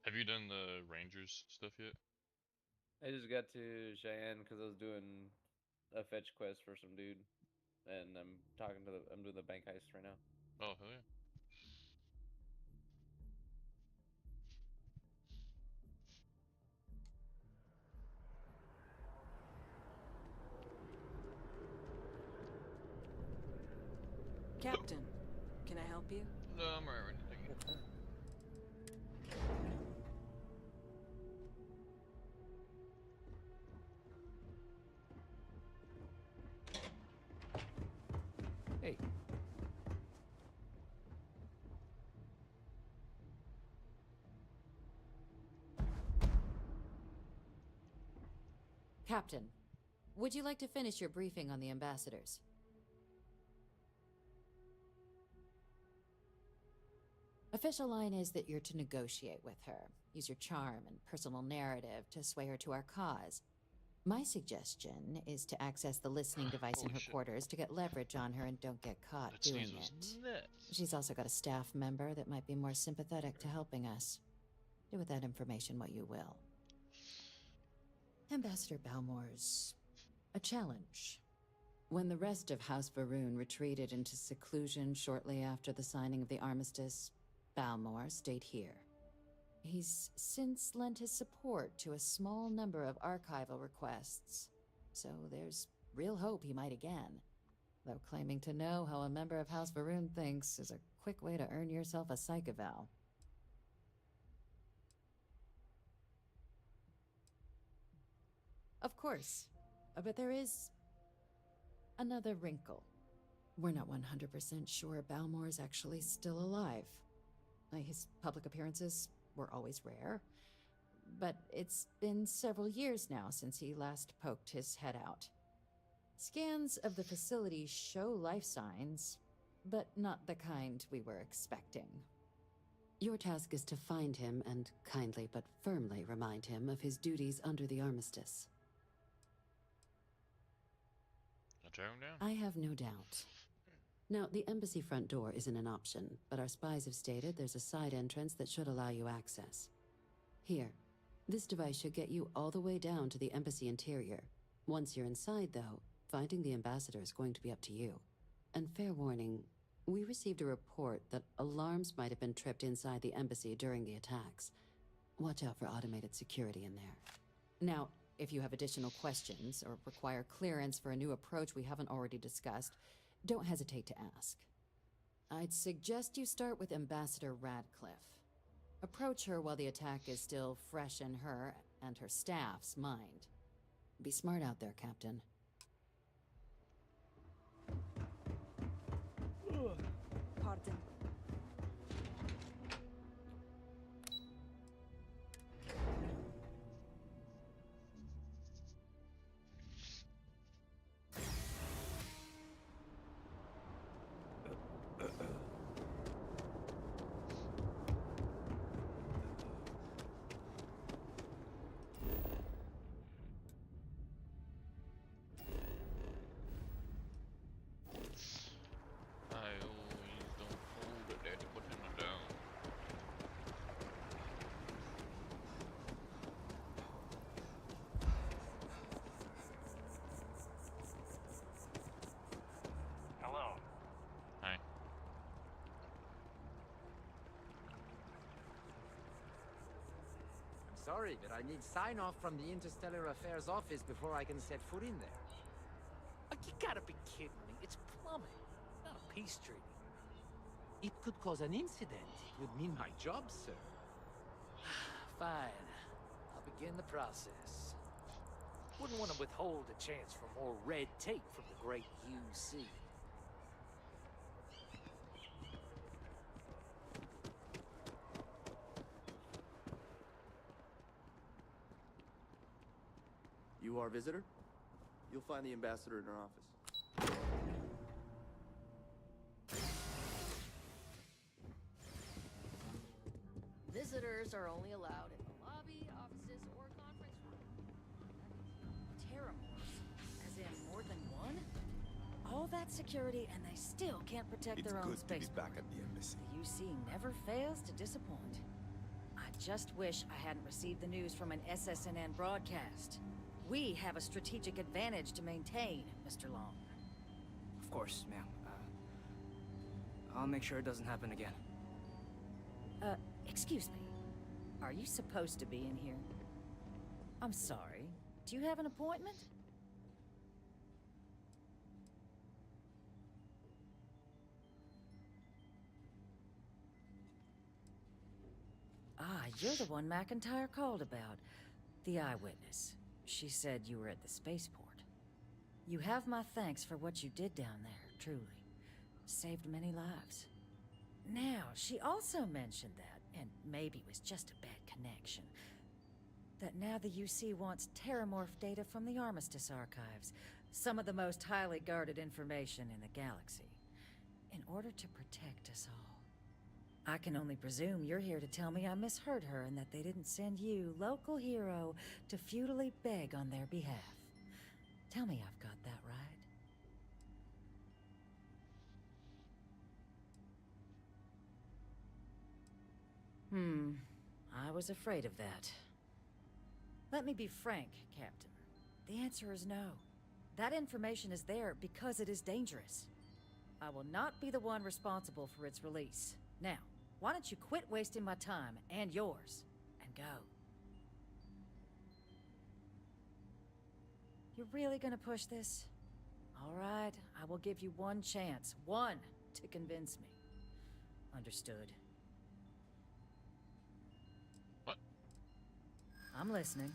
Have you done the Rangers stuff yet? I just got to Cheyenne because I was doing a fetch quest for some dude, and I'm doing the bank heist right now. Oh, hell yeah. Captain, can I help you? No, I'm alright. Thank you. Hey, Captain, would you like to finish your briefing on the ambassadors? Official line is that you're to negotiate with her. Use your charm and personal narrative to sway her to our cause. My suggestion is to access the listening device in Holy her shit. quarters to get leverage on her and don't get caught That doing sneeze was it. nuts. She's also got a staff member that might be more sympathetic to helping us. Do with that information what you will. Ambassador Balmore's a challenge. When the rest of House Varoon retreated into seclusion shortly after the signing of the armistice, Balmore stayed here. He's since lent his support to a small number of archival requests, so there's real hope he might again. Though claiming to know how a member of House Varoon thinks is a quick way to earn yourself a psych eval. Of course, but there is another wrinkle. We're not 100% sure Balmore's actually still alive. His public appearances were always rare, but it's been several years now since he last poked his head out. Scans of the facility show life signs, but not the kind we were expecting. Your task is to find him and kindly but firmly remind him of his duties under the armistice. I'll track him down. I have no doubt. Now, the embassy front door isn't an option, but our spies have stated there's a side entrance that should allow you access. Here, this device should get you all the way down to the embassy interior. Once you're inside, though, finding the ambassador is going to be up to you. And fair warning, we received a report that alarms might have been tripped inside the embassy during the attacks. Watch out for automated security in there. Now, if you have additional questions or require clearance for a new approach we haven't already discussed, don't hesitate to ask. I'd suggest you start with Ambassador Radcliffe. Approach her while the attack is still fresh in her and her staff's mind. Be smart out there, Captain. Pardon. I always don't hold it at the button down. Hello. Hi. I'm sorry, but I need sign-off from the Interstellar Affairs office before I can set foot in there. Oh, you gotta be kidding me. It's plumbing, not a peace treaty. It could cause an incident. It would mean my job, sir. Fine. I'll begin the process. Wouldn't want to withhold a chance for more red tape from the great UC. You are a visitor? You'll find the ambassador in her office. Visitors are only allowed in the lobby, offices, or conference room. Terramorphs? As in more than one? All that security and they still can't protect It's their own good to be space. back at the embassy. The UC never fails to disappoint. I just wish I hadn't received the news from an SSNN broadcast. We have a strategic advantage to maintain, Mr. Long. Of course, ma'am. I'll make sure it doesn't happen again. Excuse me. Are you supposed to be in here? I'm sorry. Do you have an appointment? Ah, you're the one McIntyre called about. The eyewitness. She said you were at the spaceport. You have my thanks for what you did down there, truly. Saved many lives. Now, she also mentioned that, and maybe it was just a bad connection, that now the UC wants terramorph data from the Armistice archives, some of the most highly guarded information in the galaxy, in order to protect us all. I can only presume you're here to tell me I misheard her and that they didn't send you, local hero, to futilely beg on their behalf. Tell me I've got that right. I was afraid of that. Let me be frank, Captain. The answer is no. That information is there because it is dangerous. I will not be the one responsible for its release. Now, why don't you quit wasting my time and yours, and go? You're really gonna push this? All right, I will give you one chance, one, to convince me. Understood. What? I'm listening.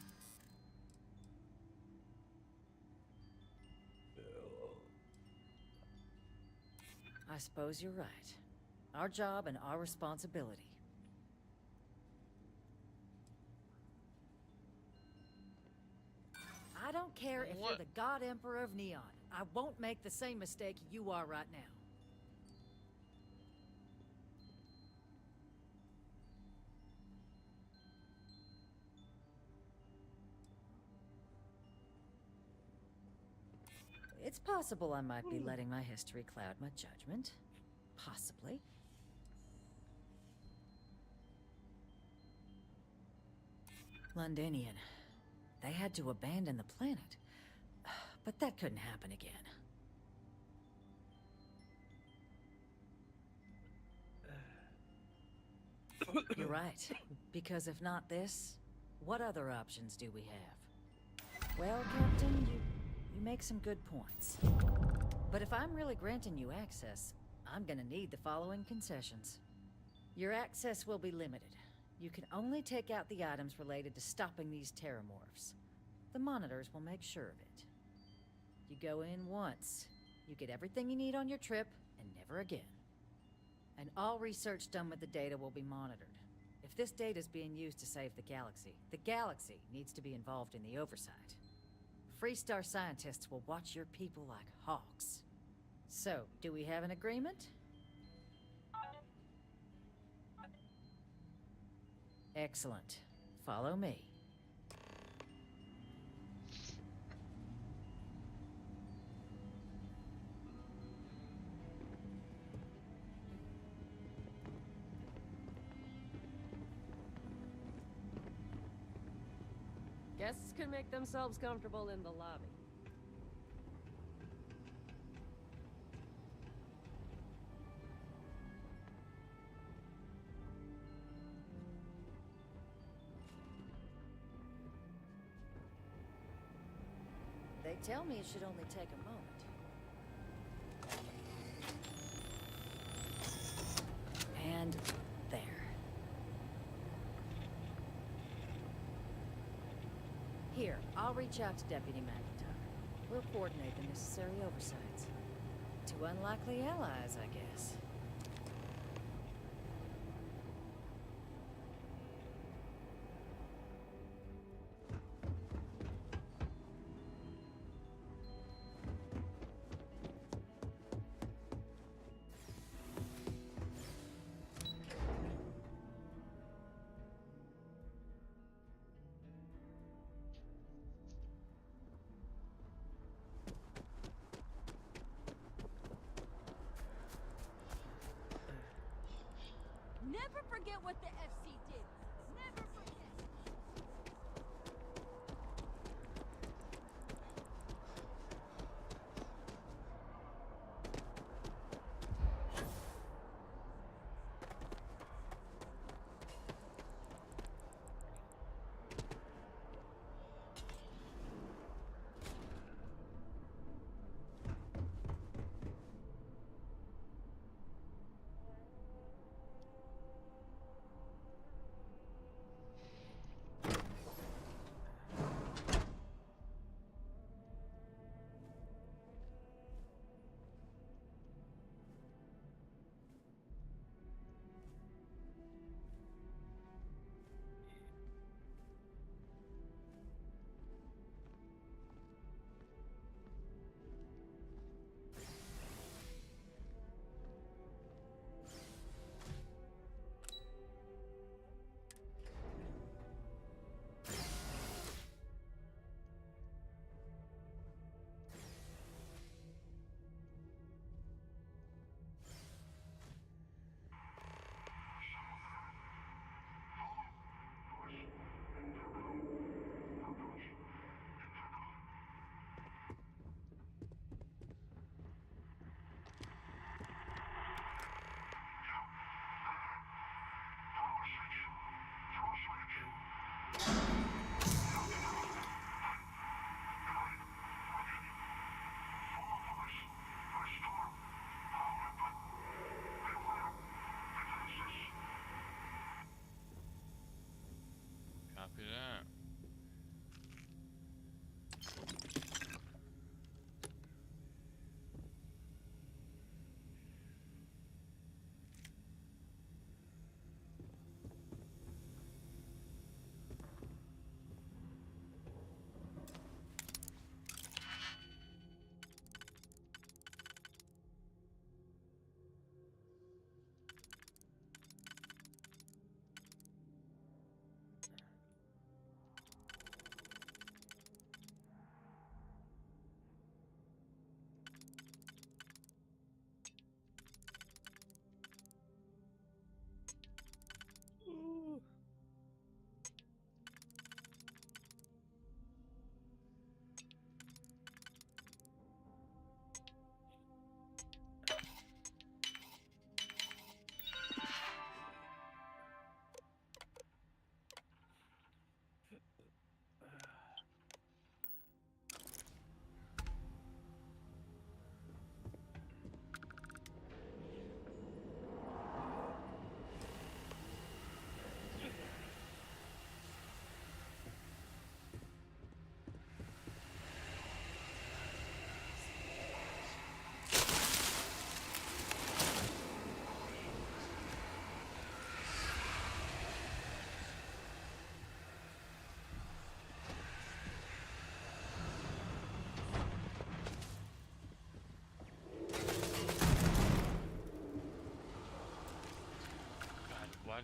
I suppose you're right. Our job and our responsibility. I don't care if you're What? the God Emperor of Neon. I won't make the same mistake you are right now. It's possible I might be letting my history cloud my judgment. Possibly. Londonian. They had to abandon the planet. But that couldn't happen again. You're right. Because if not this, what other options do we have? Well, Captain, you make some good points. But if I'm really granting you access, I'm gonna need the following concessions. Your access will be limited. You can only take out the items related to stopping these terramorphs. The monitors will make sure of it. You go in once. You get everything you need on your trip, and never again. And all research done with the data will be monitored. If this data is being used to save the galaxy needs to be involved in the oversight. Freestar scientists will watch your people like hawks. So, do we have an agreement? Excellent. Follow me. Guests can make themselves comfortable in the lobby. They tell me it should only take a moment. And there. Here, I'll reach out to Deputy McIntyre. We'll coordinate the necessary oversights. Two unlikely allies, I guess. Never forget what the FC did. Never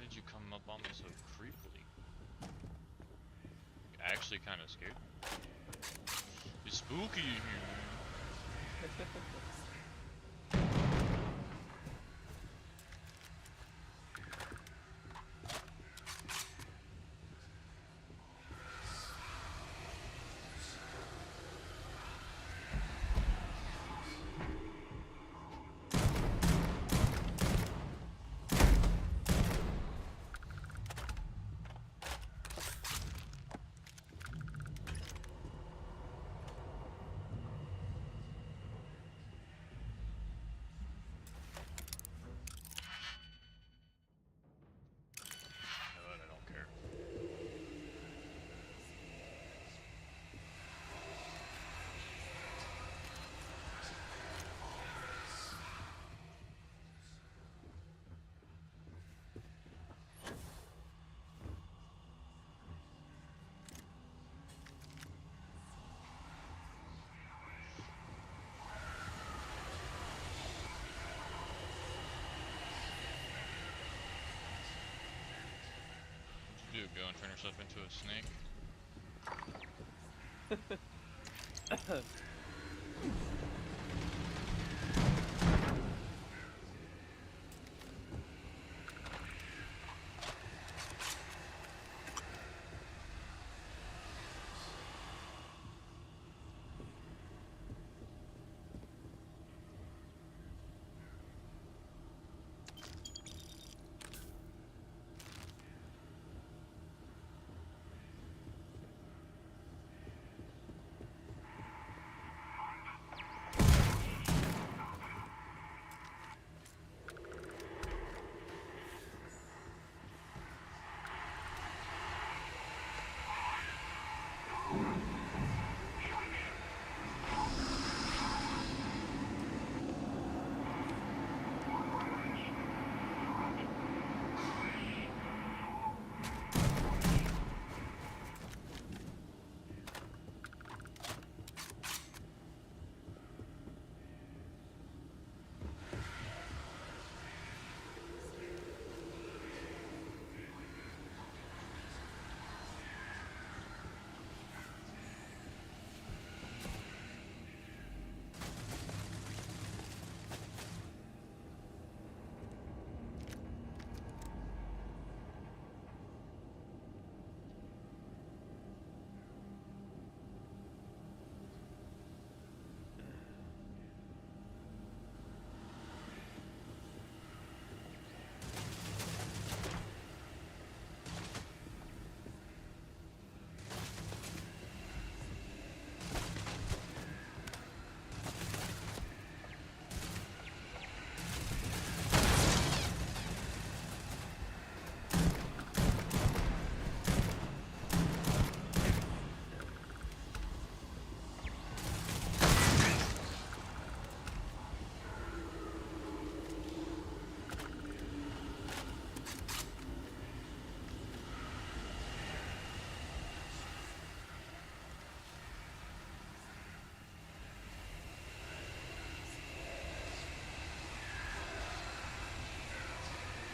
did you come up on me so creepily? Actually kind of scared me. It's spooky in here, man. But I don't care. What'd you do? Go and turn yourself into a snake?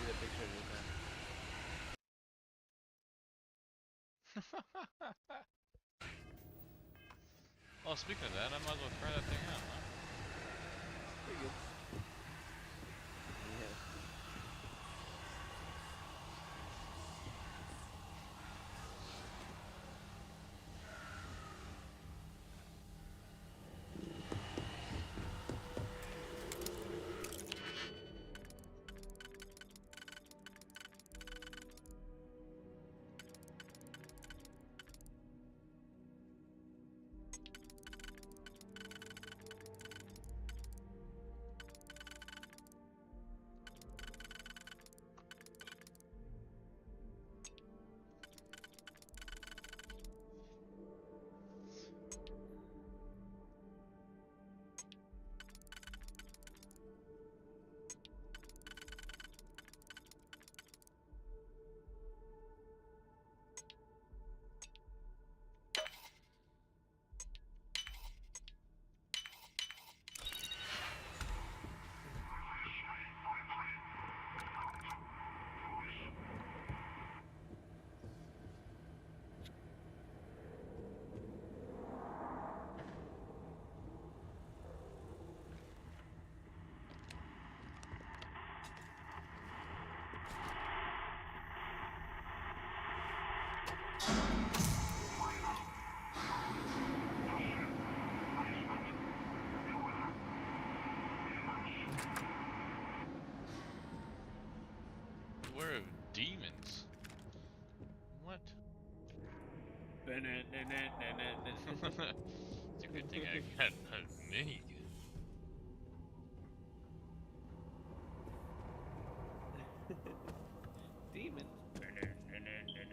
Get a picture of this man. Oh, speaking of that, I might as well try that thing out, huh? Pretty good. Yeah. It's a good thing I got a minigun. Demons. Pretty good.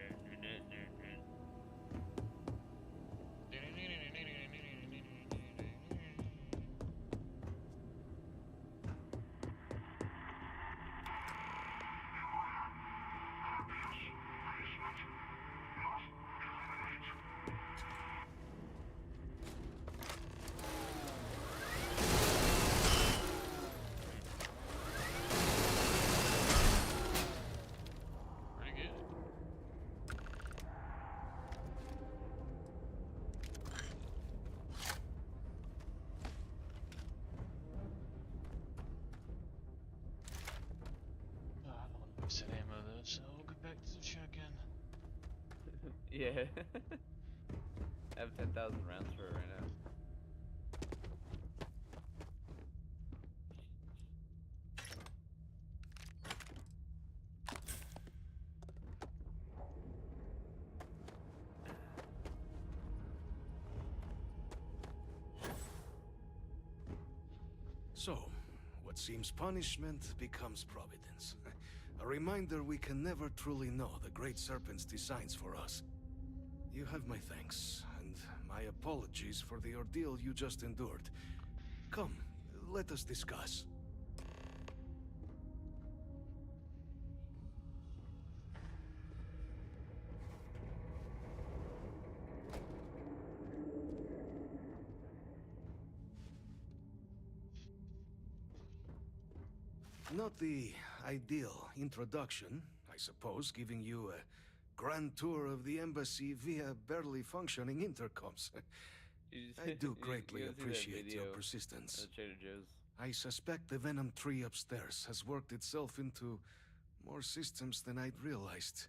I don't want to waste that ammo though, so we'll go back to the shotgun. Yeah. I have 10,000 rounds for it right now. So, what seems punishment becomes providence. A reminder we can never truly know the Great Serpent's designs for us. You have my thanks, and my apologies for the ordeal you just endured. Come, let us discuss. Not the ideal introduction, I suppose, giving you a grand tour of the embassy via barely functioning intercoms. I do greatly appreciate your persistence. At Trader Joe's. I suspect the Venom tree upstairs has worked itself into more systems than I'd realized.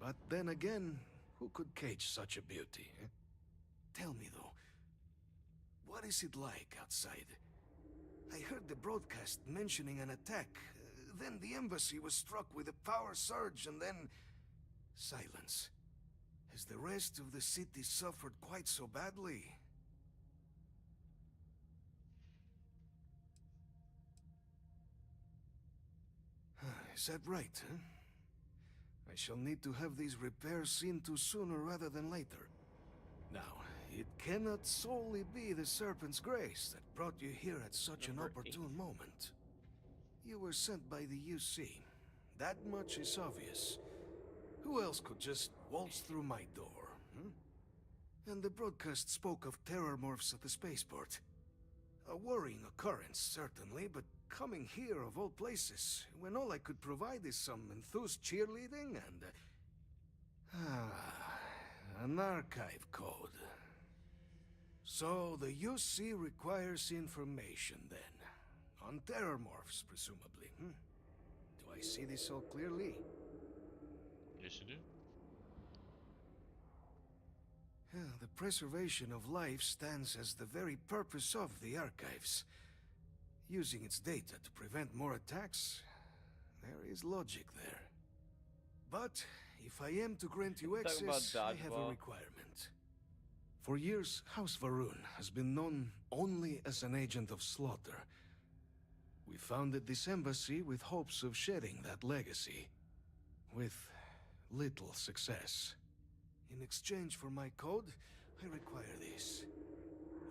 But then again, who could cage such a beauty? Eh? Tell me though, what is it like outside? I heard the broadcast mentioning an attack. Then the embassy was struck with a power surge and then... silence. Has the rest of the city suffered quite so badly? Is that right, huh? I shall need to have these repairs seen to sooner rather than later. Now, it cannot solely be the Serpent's grace that brought you here at such an opportune moment. You were sent by the UC. That much is obvious. Who else could just waltz through my door, hmm? And the broadcast spoke of terror morphs at the spaceport. A worrying occurrence, certainly, but coming here of all places, when all I could provide is some enthused cheerleading and... an archive code. So the UC requires information, then. On terror morphs, presumably, hmm? Do I see this all clearly? Yes, you do. The preservation of life stands as the very purpose of the archives. Using its data to prevent more attacks, there is logic there. But if I am to grant you access, I have a requirement. For years, House Varun has been known only as an agent of slaughter. We founded this embassy with hopes of shedding that legacy. With little success. In exchange for my code, I require this.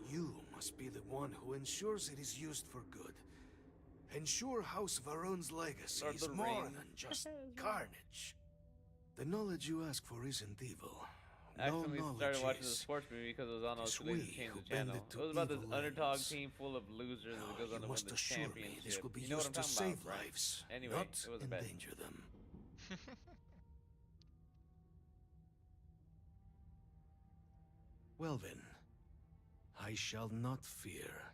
You must be the one who ensures it is used for good. Ensure House Varun's legacy is more than just carnage. The knowledge you ask for isn't evil. I accidentally started watching the sports movie because it was on. I was too lazy to change the channel. It was about this underdog team full of losers that goes on to win the championship. This will be you know what I'm used to talking save about, right? lives, Anyway, not it was a bet. endanger them. Well then, I shall not fear.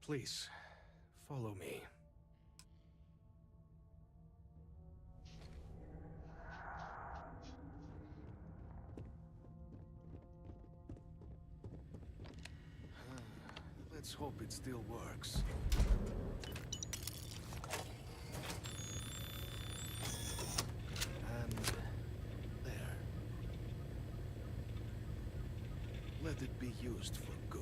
Please, follow me. Let's hope it still works. And there. it be used for good.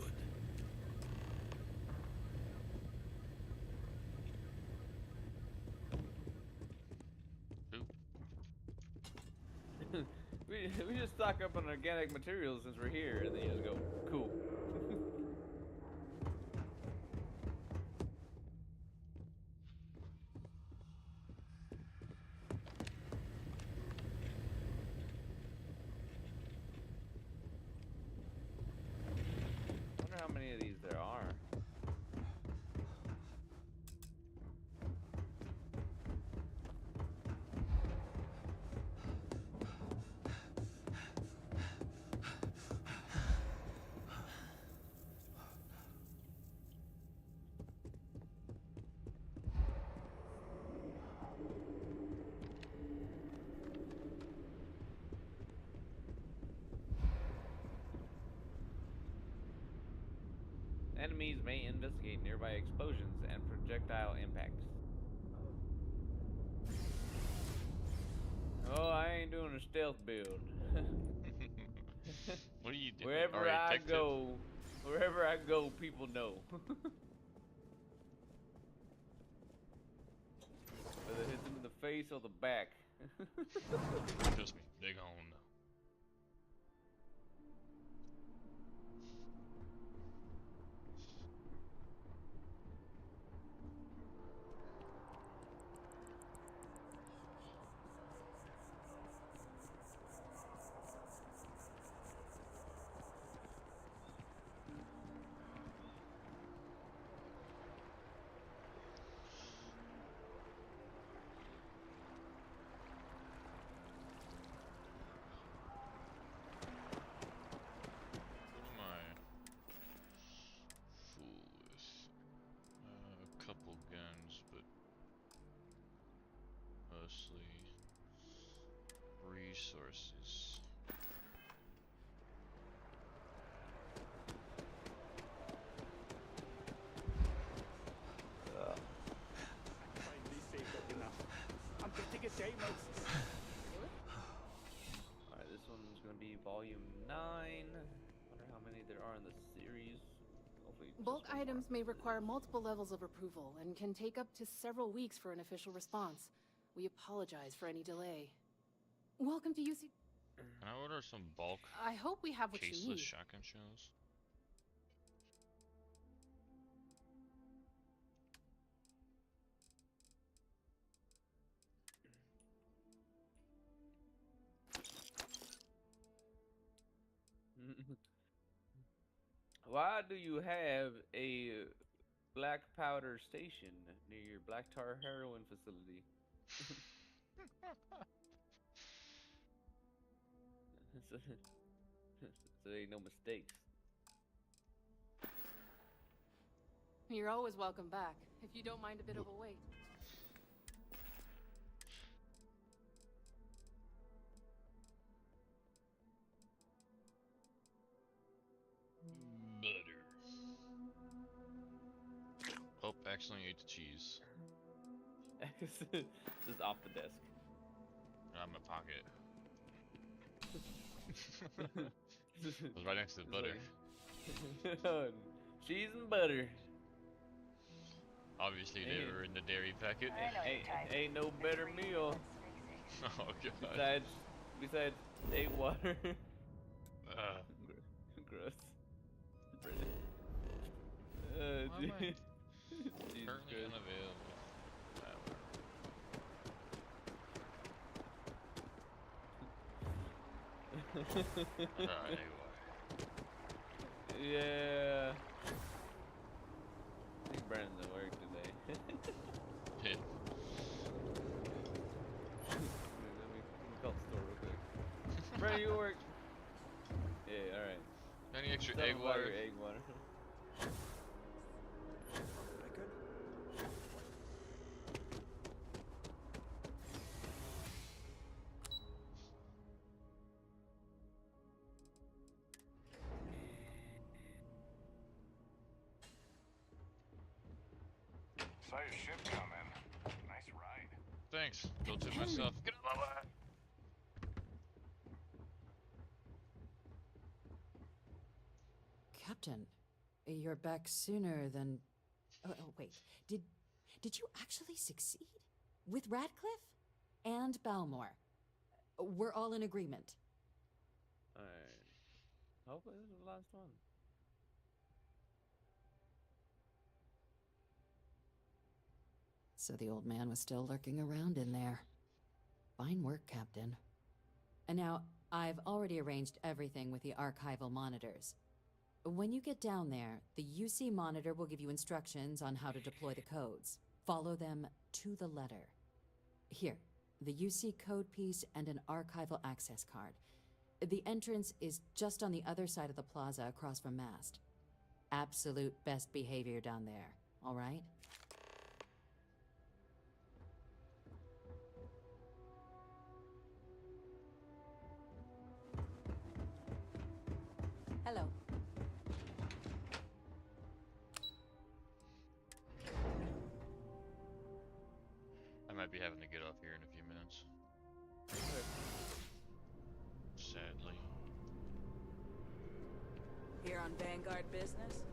we just stock up on organic materials since we're here, and then you just go, cool. Wonder how many of these there are. Enemies may investigate nearby explosions and projectile impacts. Oh, I ain't doing a stealth build. What are you doing? Wherever I go, people know. Whether it hits them in the face or the back. Trust me, they gonna know. What am I full with? A couple guns, but mostly resources. Finally saved up enough. I'm getting a Deimos. Alright, this one's gonna be volume 9. Wonder how many there are in the series. Hopefully just Bulk one more. items may require multiple levels of approval and can take up to several weeks for an official response. We apologize for any delay. Welcome to UC. Can I order some bulk I hope we have what you caseless need. shotgun shells? Why do you have a black powder station near your black tar heroin facility? so, so there ain't no mistakes. You're always welcome back, if you don't mind a bit of a wait. Butter. Oh, accidentally ate the cheese. Just off the desk. Out of my pocket. It was right next to the butter. Like, cheese and butter. Obviously, they were in the dairy packet. Ain't no better meal. Oh god. Besides egg water. Gross. Why am I Jesus currently Christ. unavailable? Alright, anyway. Yeah. I think Brandon's at work today. Yeah. Let me call the store real quick. Brandon, you work? Yeah, alright. Any extra Tell egg him about water? your egg water. Saw your ship coming. Nice ride. Thanks. Built it myself. Get out of my way. Captain, you're back sooner than... Oh, wait. Did you actually succeed? With Radcliffe? And Balmore? We're all in agreement. Alright. Hopefully this is the last one. So the old man was still lurking around in there. Fine work, Captain. And now, I've already arranged everything with the archival monitors. When you get down there, the UC monitor will give you instructions on how to deploy the codes. Follow them to the letter. Here, the UC code piece and an archival access card. The entrance is just on the other side of the plaza across from Mast. Absolute best behavior down there, all right? Hello. I might be having to get off here in a few minutes. Sadly. Here on Vanguard business?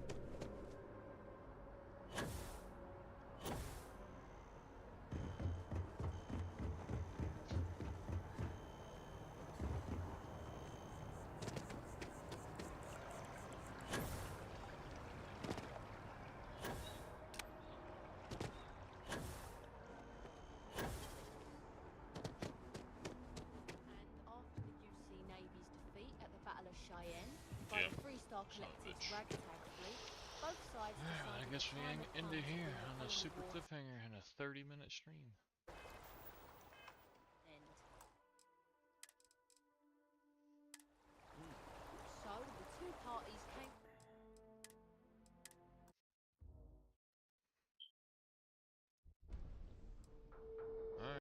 I guess we end it here on a super cliffhanger and a 30-minute stream.